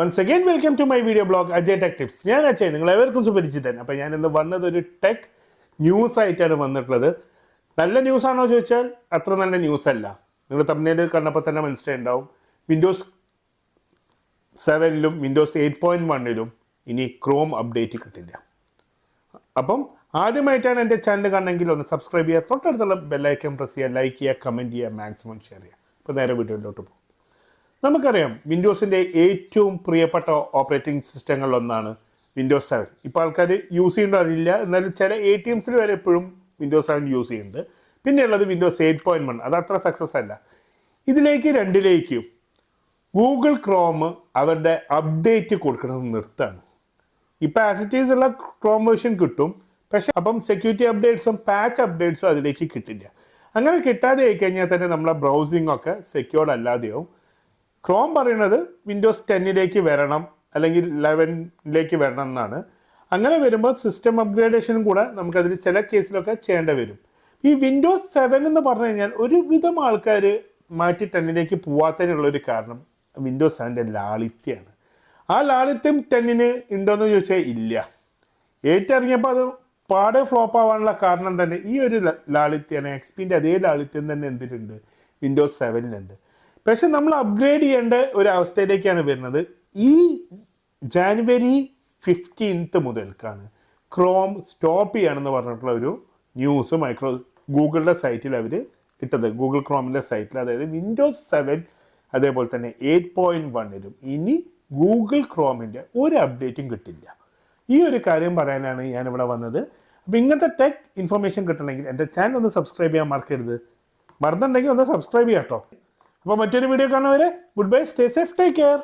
Once again, welcome to my video blog AjayTechTips. ഞാൻ അജയ്, നിങ്ങളെവർക്കും സുപരിചിതൻ. അപ്പോൾ ഞാൻ ഇന്ന് വന്നത് ഒരു ടെക് ന്യൂസ് ആയിട്ടാണ് വന്നിട്ടുള്ളത്. നല്ല ന്യൂസ് ആണോ ചോദിച്ചാൽ അത്ര നല്ല ന്യൂസ് അല്ല. നിങ്ങൾ തമ്മിൽ കണ്ടപ്പോൾ തന്നെ മനസ്സിലായിട്ടുണ്ടാവും. വിൻഡോസ് 7ലും വിൻഡോസ് 8.1ലും ഇനി ക്രോം അപ്ഡേറ്റ് കിട്ടില്ല. അപ്പം ആദ്യമായിട്ടാണ് എൻ്റെ ചാനൽ കാണണമെങ്കിൽ ഒന്ന് സബ്സ്ക്രൈബ് ചെയ്യുക, തൊട്ടടുത്തുള്ള ബെല്ലൈക്കൺ പ്രസ് ചെയ്യുക, ലൈക്ക് ചെയ്യുക, കമൻറ്റ് ചെയ്യുക, മാക്സിമം ഷെയർ ചെയ്യുക. അപ്പോൾ നേരെ വീഡിയോയിലോട്ട് പോകും. നമുക്കറിയാം വിൻഡോസിൻ്റെ ഏറ്റവും പ്രിയപ്പെട്ട ഓപ്പറേറ്റിംഗ് സിസ്റ്റങ്ങളിലൊന്നാണ് വിൻഡോസ് 7. ഇപ്പോൾ ആൾക്കാർ യൂസ് ചെയ്യേണ്ട അറിയില്ല, എന്നാലും ചില ATMസിൽ വരെ എപ്പോഴും വിൻഡോസ് 7 യൂസ് ചെയ്യുന്നുണ്ട്. പിന്നെയുള്ളത് വിൻഡോസ് 8.1, അത് അത്ര സക്സസ് അല്ല. രണ്ടിലേക്കും ഗൂഗിൾ ക്രോം അവരുടെ അപ്ഡേറ്റ് കൊടുക്കണമെന്ന് നിർത്താണ്. ഇപ്പോൾ ആസ് ഇറ്റ് ഈസ് ഉള്ള ക്രോം വേർഷൻ കിട്ടും, പക്ഷെ അപ്പം സെക്യൂരിറ്റി അപ്ഡേറ്റ്സും പാച്ച് അപ്ഡേറ്റ്സും അതിലേക്ക് കിട്ടില്ല. അങ്ങനെ കിട്ടാതെ ആയി കഴിഞ്ഞാൽ തന്നെ നമ്മളെ ബ്രൗസിംഗ് ഒക്കെ സെക്യൂർഡ് അല്ലാതെയാവും. ക്രോം പറയുന്നത് വിൻഡോസ് 10ലേക്ക് വരണം, അല്ലെങ്കിൽ 11ലേക്ക് വരണം എന്നാണ്. അങ്ങനെ വരുമ്പോൾ സിസ്റ്റം അപ്ഗ്രേഡേഷനും കൂടെ നമുക്കതിൽ ചില കേസിലൊക്കെ ചെയ്യേണ്ടി വരും. ഈ വിൻഡോസ് 7 എന്ന് പറഞ്ഞു കഴിഞ്ഞാൽ ഒരുവിധം ആൾക്കാർ മാറ്റി 10ലേക്ക് പോവാത്തതിനുള്ളൊരു കാരണം വിൻഡോസ് 7ൻ്റെ ലാളിത്യമാണ്. ആ ലാളിത്യം 10ന് ഉണ്ടോയെന്ന് ചോദിച്ചാൽ ഇല്ല. ഇറങ്ങിയപ്പോൾ അത് പാടെ ഫ്ലോപ്പ് ആവാനുള്ള കാരണം തന്നെ ഈ ഒരു ലാളിത്യമാണ്. XPൻ്റെ അതേ ലാളിത്യം തന്നെ എന്തിനുണ്ട്, വിൻഡോസ് 7ലുണ്ട്. പക്ഷെ നമ്മൾ അപ്ഗ്രേഡ് ചെയ്യേണ്ട ഒരു അവസ്ഥയിലേക്കാണ് വരുന്നത്. ഈ ജാനുവരി 15 മുതൽക്കാണ് ക്രോം സ്റ്റോപ്പ് ചെയ്യണമെന്ന് പറഞ്ഞിട്ടുള്ള ഒരു ന്യൂസ് ഗൂഗിളിൻ്റെ സൈറ്റിൽ അവർ ഇട്ടത്. ഗൂഗിൾ ക്രോമിൻ്റെ സൈറ്റിൽ, അതായത് വിൻഡോസ് 7 അതേപോലെ തന്നെ 8.1ലും ഇനി ഗൂഗിൾ ക്രോമിൻ്റെ ഒരു അപ്ഡേറ്റും കിട്ടില്ല. ഈ ഒരു കാര്യം പറയാനാണ് ഞാനിവിടെ വന്നത്. അപ്പോൾ ഇങ്ങനത്തെ ടെക് ഇൻഫർമേഷൻ കിട്ടണമെങ്കിൽ എൻ്റെ ചാനൽ ഒന്ന് സബ്സ്ക്രൈബ് ചെയ്യാൻ മറക്കരുത്. മറന്നുണ്ടെങ്കിൽ ഒന്ന് സബ്സ്ക്രൈബ് ചെയ്യാം കേട്ടോ. അപ്പോൾ മറ്റൊരു വീഡിയോ കാണുന്നവരെ good bye, stay safe, take care.